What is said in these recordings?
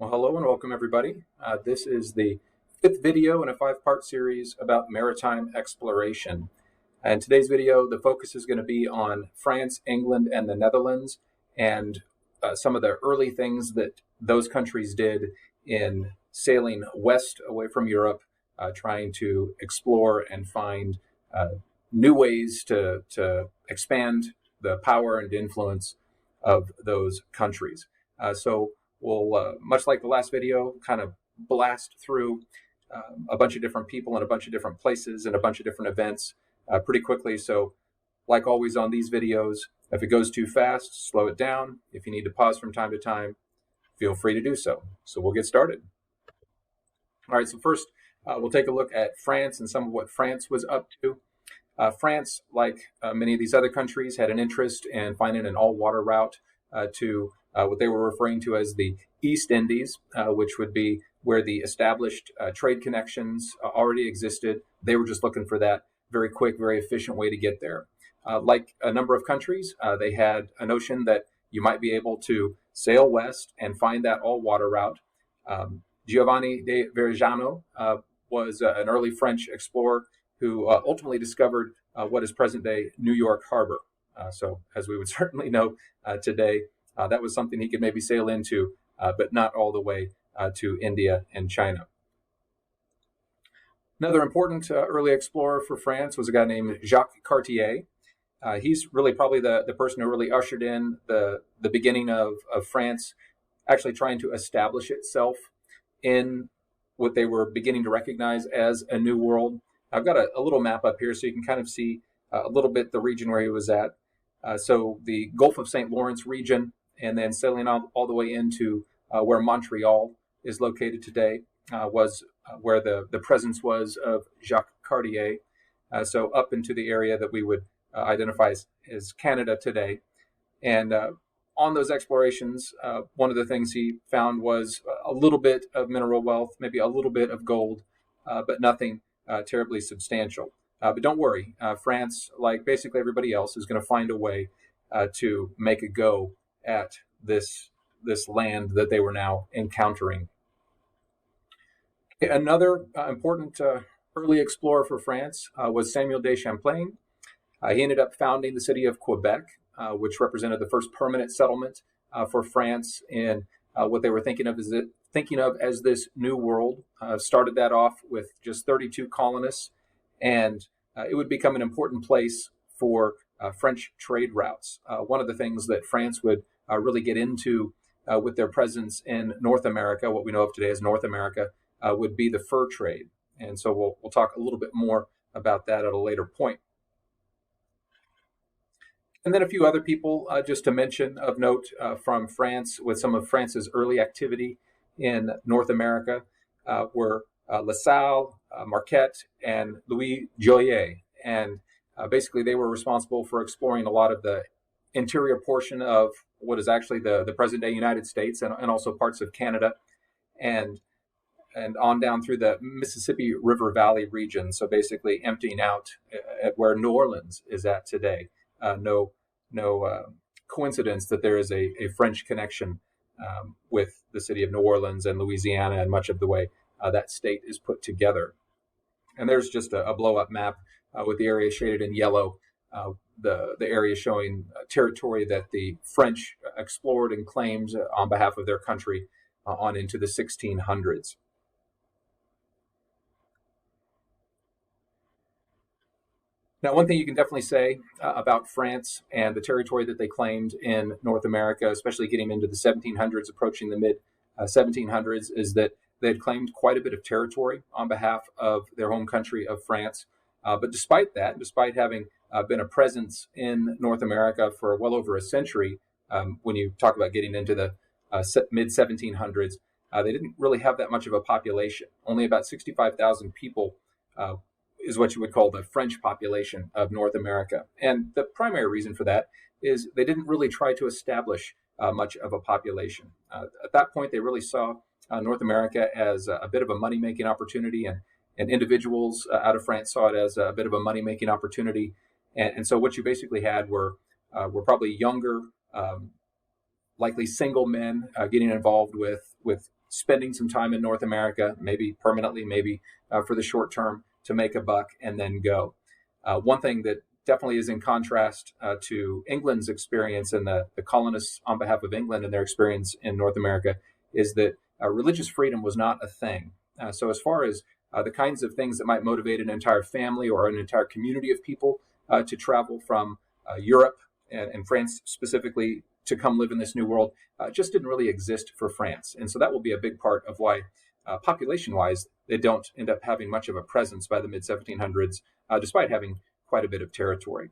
Well, hello and welcome everybody. This is the fifth video in a five-part series about maritime exploration. And today's video, the focus is going to be on France, England, and the Netherlands, and some of the early things that those countries did in sailing west away from Europe, trying to explore and find new ways to expand the power and influence of those countries. So we'll, much like the last video, kind of blast through a bunch of different people and a bunch of different places and a bunch of different events pretty quickly. So like always on these videos, if it goes too fast, slow it down. If you need to pause from time to time, feel free to do so. So we'll get started. All right, so first we'll take a look at France and some of what France was up to. France, like many of these other countries, had an interest in finding an all-water route to what they were referring to as the East Indies, which would be where the established trade connections already existed. They were just looking for that very quick, very efficient way to get there. Like a number of countries, they had a notion that you might be able to sail west and find that all-water route. Giovanni de Verrazano was an early French explorer who ultimately discovered what is present-day New York Harbor. So as we would certainly know today, that was something he could maybe sail into, but not all the way to India and China. Another important early explorer for France was a guy named Jacques Cartier. He's really probably the person who really ushered in the beginning of France actually trying to establish itself in what they were beginning to recognize as a new world. I've got a little map up here so you can kind of see a little bit the region where he was at. So the Gulf of St. Lawrence region, and then sailing all the way into where Montreal is located today, was where the presence was of Jacques Cartier. So up into the area that we would identify as Canada today. And on those explorations, one of the things he found was a little bit of mineral wealth, maybe a little bit of gold, but nothing terribly substantial. But don't worry, France, like basically everybody else, is going to find a way to make a go at this land that they were now encountering. Another important early explorer for France was Samuel de Champlain. He ended up founding the city of Quebec, which represented the first permanent settlement for France in what they were thinking of as this new world. Started that off with just 32 colonists, and it would become an important place for French trade routes. One of the things that France would really get into with their presence in North America, what we know of today as North America, would be the fur trade. And so we'll talk a little bit more about that at a later point. And then a few other people just to mention of note from France with some of France's early activity in North America were La Salle, Marquette, and Louis Joliet. And basically they were responsible for exploring a lot of the interior portion of what is actually the present-day United States and also parts of Canada and on down through the Mississippi River Valley region. So basically emptying out at where New Orleans is at today. No coincidence that there is a French connection with the city of New Orleans and Louisiana and much of the way that state is put together. And there's just a blow-up map with the area shaded in yellow, the area showing territory that the French explored and claimed on behalf of their country on into the 1600s. Now, one thing you can definitely say about France and the territory that they claimed in North America, especially getting into the 1700s, approaching the mid-1700s, is that they had claimed quite a bit of territory on behalf of their home country of France. But despite that, despite having been a presence in North America for well over a century, when you talk about getting into the mid-1700s, they didn't really have that much of a population. Only about 65,000 people is what you would call the French population of North America. And the primary reason for that is they didn't really try to establish much of a population. At that point, they really saw North America as a bit of a money-making opportunity, and individuals out of France saw it as a bit of a money-making opportunity. And so what you basically had were probably younger, likely single men getting involved with spending some time in North America, maybe permanently, maybe for the short term, to make a buck and then go. One thing that definitely is in contrast to England's experience and the colonists on behalf of England and their experience in North America is that religious freedom was not a thing. So as far as the kinds of things that might motivate an entire family or an entire community of people to travel from Europe and France specifically to come live in this new world just didn't really exist for France. And so that will be a big part of why population-wise, they don't end up having much of a presence by the mid-1700s, despite having quite a bit of territory.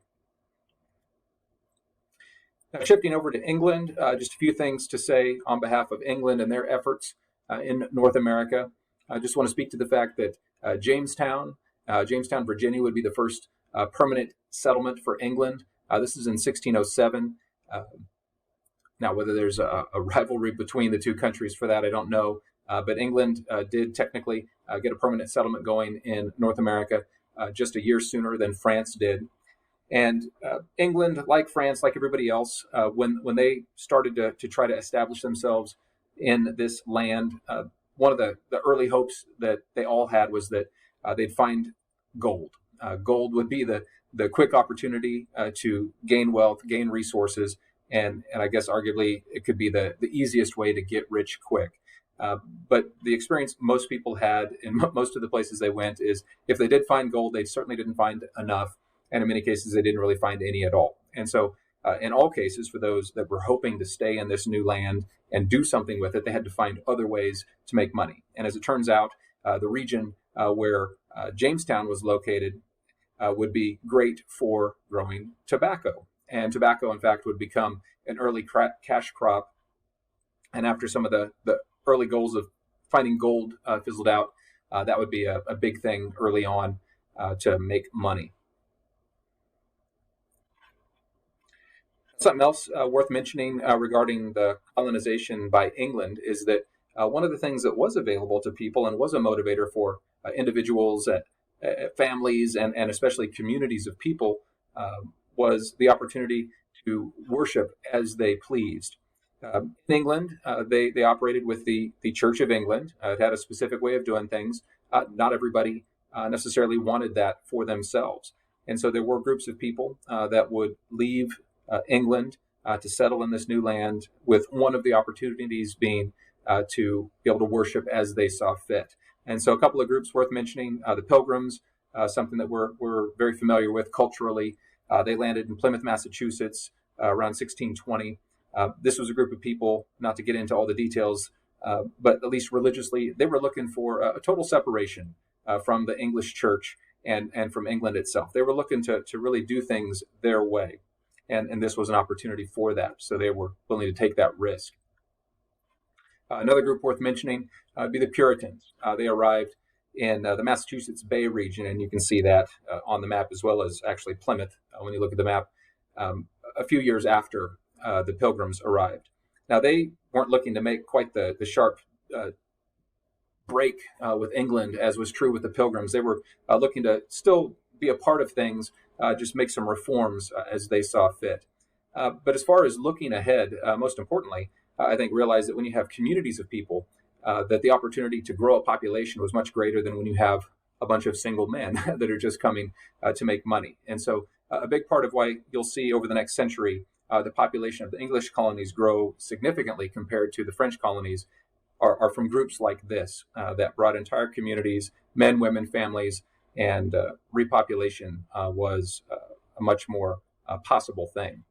Now, shifting over to England, just a few things to say on behalf of England and their efforts in North America. I just want to speak to the fact that Jamestown, Virginia would be the first permanent settlement for England. This is in 1607. Now, whether there's a rivalry between the two countries for that, I don't know. But England did technically get a permanent settlement going in North America just a year sooner than France did. And England, like France, like everybody else, when they started to try to establish themselves in this land, one of the early hopes that they all had was that they'd find gold. Gold would be the quick opportunity to gain wealth, gain resources, and I guess arguably it could be the easiest way to get rich quick. But the experience most people had in most of the places they went is if they did find gold, they certainly didn't find enough. And in many cases, they didn't really find any at all. And so in all cases, for those that were hoping to stay in this new land and do something with it, they had to find other ways to make money. And as it turns out, the region where Jamestown was located would be great for growing tobacco. And tobacco, in fact, would become an early cash crop. And after some of the early goals of finding gold fizzled out, that would be a big thing early on to make money. Something else worth mentioning regarding the colonization by England is that one of the things that was available to people and was a motivator for individuals, families, and especially communities of people was the opportunity to worship as they pleased. In England, they operated with the Church of England. It had a specific way of doing things. Not everybody necessarily wanted that for themselves. And so there were groups of people that would leave England to settle in this new land, with one of the opportunities being to be able to worship as they saw fit. And so a couple of groups worth mentioning, the Pilgrims, something that we're very familiar with culturally. They landed in Plymouth, Massachusetts around 1620. This was a group of people, not to get into all the details, but at least religiously, they were looking for a total separation from the English church and from England itself. They were looking to really do things their way. And this was an opportunity for that. So they were willing to take that risk. Another group worth mentioning would be the Puritans. They arrived in the Massachusetts Bay region, and you can see that on the map, as well as actually Plymouth when you look at the map, a few years after the Pilgrims arrived. Now, they weren't looking to make quite the sharp break with England, as was true with the Pilgrims. They were looking to still be a part of things, just make some reforms as they saw fit. But as far as looking ahead, most importantly, I think realize that when you have communities of people, that the opportunity to grow a population was much greater than when you have a bunch of single men that are just coming to make money. And so a big part of why you'll see over the next century the population of the English colonies grow significantly compared to the French colonies are from groups like this that brought entire communities, men, women, families, and repopulation was a much more possible thing.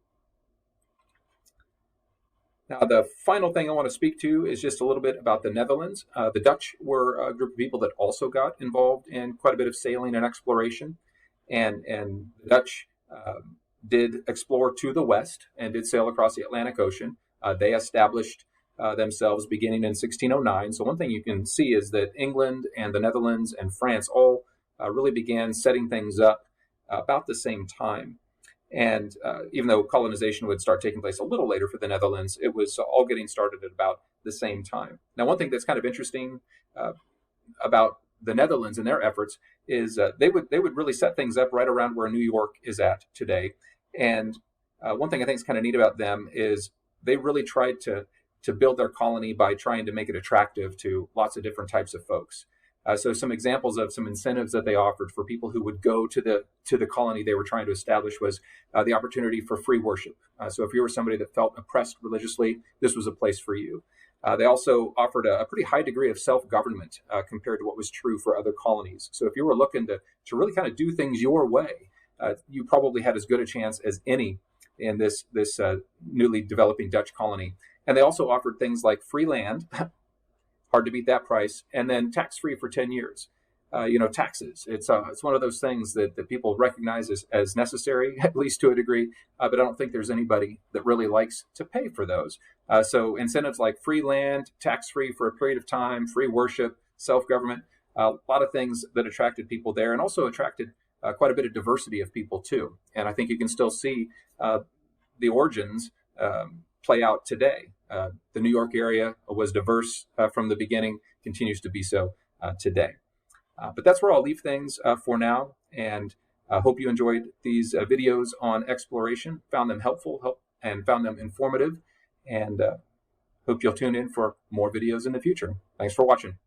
Now, the final thing I want to speak to is just a little bit about the Netherlands. The Dutch were a group of people that also got involved in quite a bit of sailing and exploration. And the Dutch did explore to the west and did sail across the Atlantic Ocean. They established themselves beginning in 1609. So one thing you can see is that England and the Netherlands and France all really began setting things up about the same time. And even though colonization would start taking place a little later for the Netherlands, it was all getting started at about the same time. Now, one thing that's kind of interesting about the Netherlands and their efforts is they would really set things up right around where New York is at today. And one thing I think is kind of neat about them is they really tried to to build their colony by trying to make it attractive to lots of different types of folks. So some examples of some incentives that they offered for people who would go to the colony they were trying to establish was the opportunity for free worship. So if you were somebody that felt oppressed religiously, this was a place for you. They also offered a pretty high degree of self-government compared to what was true for other colonies. So if you were looking to really kind of do things your way, you probably had as good a chance as any in this newly developing Dutch colony. And they also offered things like free land, hard to beat that price, and then tax-free for 10 years. Taxes. It's one of those things that people recognize as necessary, at least to a degree, but I don't think there's anybody that really likes to pay for those. So incentives like free land, tax-free for a period of time, free worship, self-government, a lot of things that attracted people there, and also attracted quite a bit of diversity of people too. And I think you can still see the origins play out today. The New York area was diverse from the beginning, continues to be so today. But that's where I'll leave things for now. And I hope you enjoyed these videos on exploration, found them helpful and found them informative. And hope you'll tune in for more videos in the future. Thanks for watching.